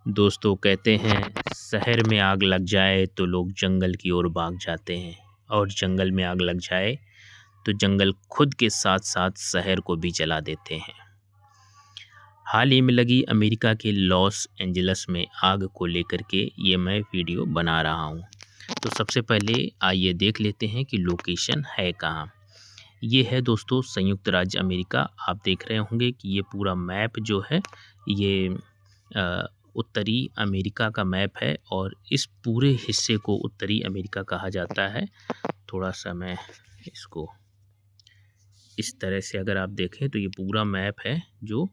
दोस्तों कहते हैं शहर में आग लग जाए तो लोग जंगल की ओर भाग जाते हैं और जंगल में आग लग जाए तो जंगल खुद के साथ साथ शहर को भी जला देते हैं। हाल ही में लगी अमेरिका के लॉस एंजलस में आग को लेकर के ये मैं वीडियो बना रहा हूँ। तो सबसे पहले आइए देख लेते हैं कि लोकेशन है कहाँ। ये है दोस्तों संयुक्त राज्य अमेरिका। आप देख रहे होंगे कि ये पूरा मैप जो है ये अ, उत्तरी अमेरिका का मैप है और इस पूरे हिस्से को उत्तरी अमेरिका कहा जाता है। थोड़ा सा मैं इसको इस तरह से अगर आप देखें तो ये पूरा मैप है जो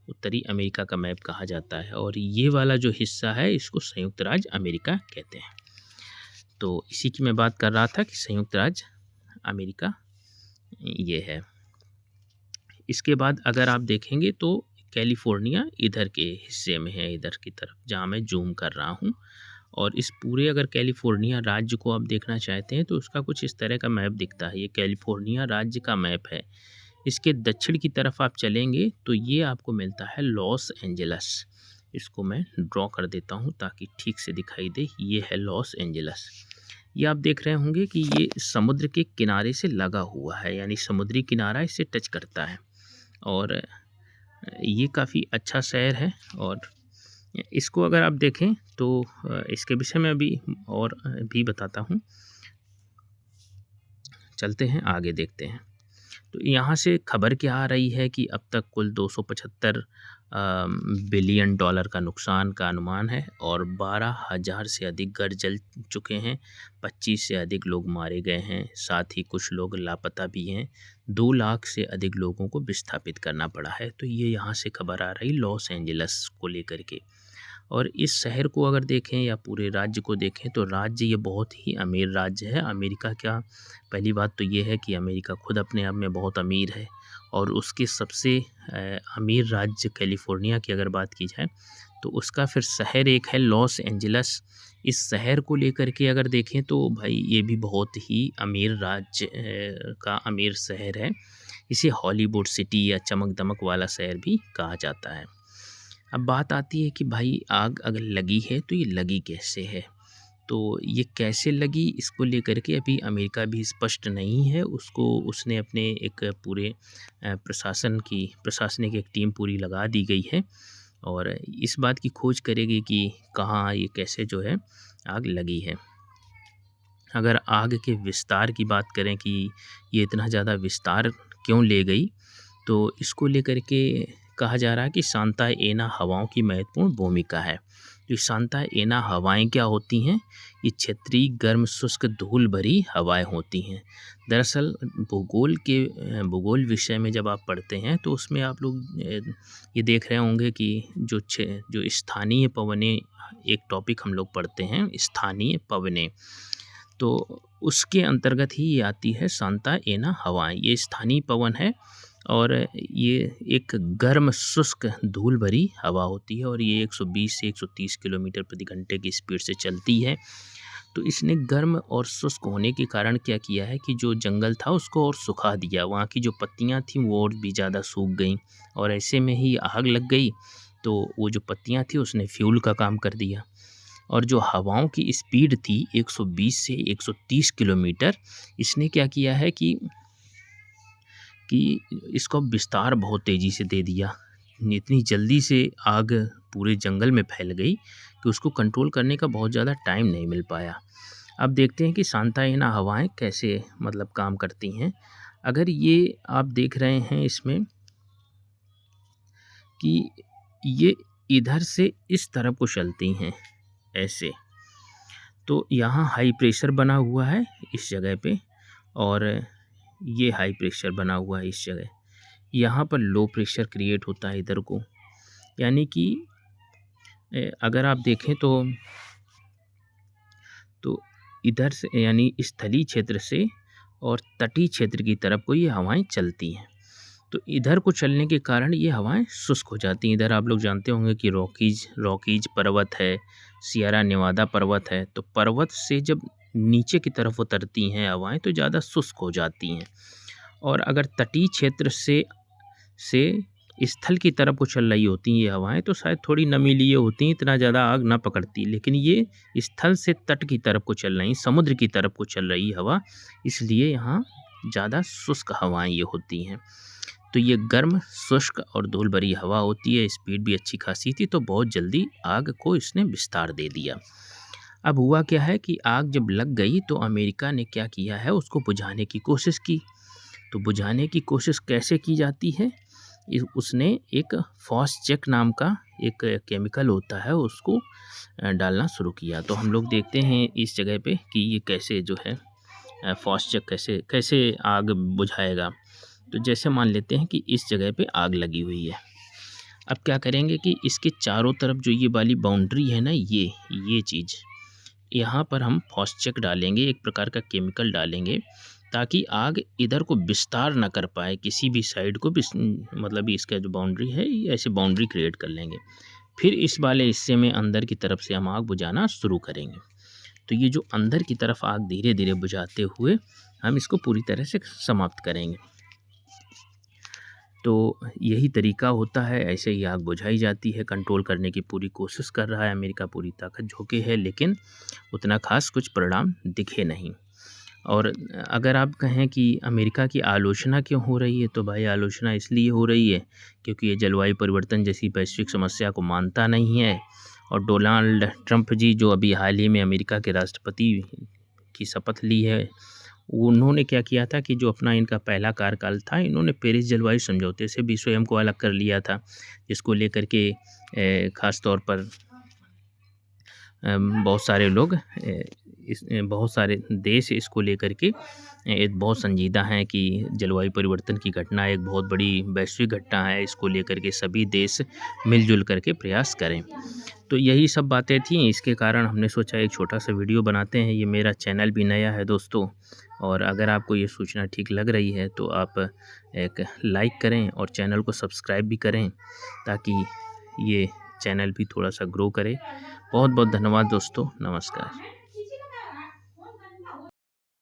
उत्तरी अमेरिका का मैप कहा जाता है और ये वाला जो हिस्सा है इसको संयुक्त राज्य अमेरिका कहते हैं। तो इसी की मैं बात कर रहा था कि संयुक्त राज्य अमेरिका ये है। इसके बाद अगर आप देखेंगे तो कैलिफोर्निया इधर के हिस्से में है, इधर की तरफ जहाँ मैं जूम कर रहा हूँ। और इस पूरे अगर कैलिफोर्निया राज्य को आप देखना चाहते हैं तो उसका कुछ इस तरह का मैप दिखता है। ये कैलिफोर्निया राज्य का मैप है। इसके दक्षिण की तरफ आप चलेंगे तो ये आपको मिलता है लॉस एंजलस। इसको मैं ड्रॉ कर देता हूँ ताकि ठीक से दिखाई दे। ये है लॉस एंजलस। ये आप देख रहे होंगे कि ये समुद्र के किनारे से लगा हुआ है, यानी समुद्री किनारा इसे टच करता है और ये काफ़ी अच्छा शहर है। और इसको अगर आप देखें तो इसके विषय में अभी और भी बताता हूँ। चलते हैं आगे देखते हैं। तो यहाँ से खबर क्या आ रही है कि अब तक कुल 275 बिलियन डॉलर का नुकसान का अनुमान है और 12,000 से अधिक घर जल चुके हैं। 25 से अधिक लोग मारे गए हैं, साथ ही कुछ लोग लापता भी हैं। 2 लाख से अधिक लोगों को विस्थापित करना पड़ा है। तो ये यहाँ से खबर आ रही लॉस एंजलस को लेकर के। और इस शहर को अगर देखें या पूरे राज्य को देखें तो राज्य ये बहुत ही अमीर राज्य है। अमेरिका क्या, पहली बात तो ये है कि अमेरिका खुद अपने आप में बहुत अमीर है और उसके सबसे अमीर राज्य कैलिफोर्निया की अगर बात की जाए तो उसका फिर शहर एक है लॉस एंजलस। इस शहर को लेकर के अगर देखें तो भाई ये भी बहुत ही अमीर राज्य का अमीर शहर है। इसे हॉलीवुड सिटी या चमक दमक वाला शहर भी कहा जाता है। अब बात आती है कि भाई आग अगर लगी है तो ये लगी कैसे है। तो ये कैसे लगी इसको लेकर के अभी अमेरिका भी स्पष्ट नहीं है। उसने अपने एक पूरे प्रशासनिक एक टीम पूरी लगा दी गई है और इस बात की खोज करेगी कि कहाँ ये कैसे जो है आग लगी है। अगर आग के विस्तार की बात करें कि ये इतना ज़्यादा विस्तार क्यों ले गई, तो इसको लेकर के कहा जा रहा है कि सांता एना हवाओं की महत्वपूर्ण भूमिका है। जो सांता एना हवाएं क्या होती हैं, ये क्षेत्रीय गर्म शुष्क धूल भरी हवाएं होती हैं। दरअसल भूगोल विषय में जब आप पढ़ते हैं तो उसमें आप लोग ये देख रहे होंगे कि जो स्थानीय पवनें, एक टॉपिक हम लोग पढ़ते हैं स्थानीय पवनें, तो उसके अंतर्गत ही ये आती है सांता एना हवाएं। ये स्थानीय पवन है और ये एक गर्म शुष्क धूल भरी हवा होती है और ये 120 से 130 किलोमीटर प्रति घंटे की स्पीड से चलती है। तो इसने गर्म और शुष्क होने के कारण क्या किया है कि जो जंगल था उसको और सुखा दिया। वहाँ की जो पत्तियाँ थीं वो और भी ज़्यादा सूख गईं और ऐसे में ही आग लग गई। तो वो जो पत्तियाँ थी उसने फ्यूल का काम कर दिया और जो हवाओं की स्पीड थी 120 से 130 किलोमीटर, इसने क्या किया है कि इसका विस्तार बहुत तेज़ी से दे दिया। इतनी जल्दी से आग पूरे जंगल में फैल गई कि उसको कंट्रोल करने का बहुत ज़्यादा टाइम नहीं मिल पाया। अब देखते हैं कि सांता एना हवाएं कैसे मतलब काम करती हैं। अगर ये आप देख रहे हैं इसमें कि ये इधर से इस तरफ को चलती हैं ऐसे, तो यहाँ हाई प्रेशर बना हुआ है इस जगह पे और ये हाई प्रेशर बना हुआ है इस जगह। यहाँ पर लो प्रेशर क्रिएट होता है इधर को, यानी कि अगर आप देखें तो इधर से यानी स्थलीय क्षेत्र से और तटीय क्षेत्र की तरफ को ये हवाएं चलती हैं। तो इधर को चलने के कारण ये हवाएं शुष्क हो जाती हैं। इधर आप लोग जानते होंगे कि रॉकीज पर्वत है, सियरा नेवादा पर्वत है। तो पर्वत से जब नीचे की तरफ उतरती हैं हवाएं तो ज़्यादा शुष्क हो जाती हैं और अगर तटीय क्षेत्र से स्थल की तरफ को चल रही होती हैं ये हवाएं, तो शायद थोड़ी नमी लिए होती हैं, इतना ज़्यादा आग ना पकड़ती। लेकिन ये स्थल से तट की तरफ को चल रही, समुद्र की तरफ को चल रही हवा, इसलिए यहाँ ज़्यादा शुष्क हवाएं ये होती हैं। तो ये गर्म, शुष्क और धूल भरी हवा होती है। स्पीड भी अच्छी खासी थी, तो बहुत जल्दी आग को इसने विस्तार दे दिया। अब हुआ क्या है कि आग जब लग गई तो अमेरिका ने क्या किया है, उसको बुझाने की कोशिश की। तो बुझाने की कोशिश कैसे की जाती है, उसने एक फॉस्चेक नाम का एक केमिकल होता है, उसको डालना शुरू किया। तो हम लोग देखते हैं इस जगह पे कि ये कैसे जो है फॉस्चेक कैसे कैसे आग बुझाएगा। तो जैसे मान लेते हैं कि इस जगह पे आग लगी हुई है। अब क्या करेंगे कि इसके चारों तरफ जो ये वाली बाउंड्री है ना, ये चीज़, यहाँ पर हम फॉस्चेक डालेंगे, एक प्रकार का केमिकल डालेंगे, ताकि आग इधर को विस्तार ना कर पाए, किसी भी साइड को मतलब इसका जो बाउंड्री है, ये ऐसे बाउंड्री क्रिएट कर लेंगे। फिर इस वाले हिस्से में अंदर की तरफ से हम आग बुझाना शुरू करेंगे। तो ये जो अंदर की तरफ आग धीरे धीरे बुझाते हुए हम इसको पूरी तरह से समाप्त करेंगे। तो यही तरीका होता है, ऐसे ही आग बुझाई जाती है। कंट्रोल करने की पूरी कोशिश कर रहा है अमेरिका, पूरी ताकत झोंके है, लेकिन उतना खास कुछ परिणाम दिखे नहीं। और अगर आप कहें कि अमेरिका की आलोचना क्यों हो रही है, तो भाई आलोचना इसलिए हो रही है क्योंकि ये जलवायु परिवर्तन जैसी वैश्विक समस्या को मानता नहीं है। और डोनाल्ड ट्रंप जी, जो अभी हाल ही में अमेरिका के राष्ट्रपति की शपथ ली है, उन्होंने क्या किया था कि जो अपना इनका पहला कार्यकाल था, इन्होंने पेरिस जलवायु समझौते से भी स्वयं को अलग कर लिया था, जिसको लेकर के ख़ास तौर पर बहुत सारे लोग बहुत सारे देश इसको लेकर के एक बहुत संजीदा हैं कि जलवायु परिवर्तन की घटना एक बहुत बड़ी वैश्विक घटना है, इसको लेकर के सभी देश मिलजुल करके प्रयास करें। तो यही सब बातें थी, इसके कारण हमने सोचा एक छोटा सा वीडियो बनाते हैं। ये मेरा चैनल भी नया है दोस्तों, और अगर आपको ये सूचना ठीक लग रही है तो आप एक लाइक करें और चैनल को सब्सक्राइब भी करें, ताकि ये चैनल भी थोड़ा सा ग्रो करे। बहुत बहुत धन्यवाद दोस्तों, नमस्कार।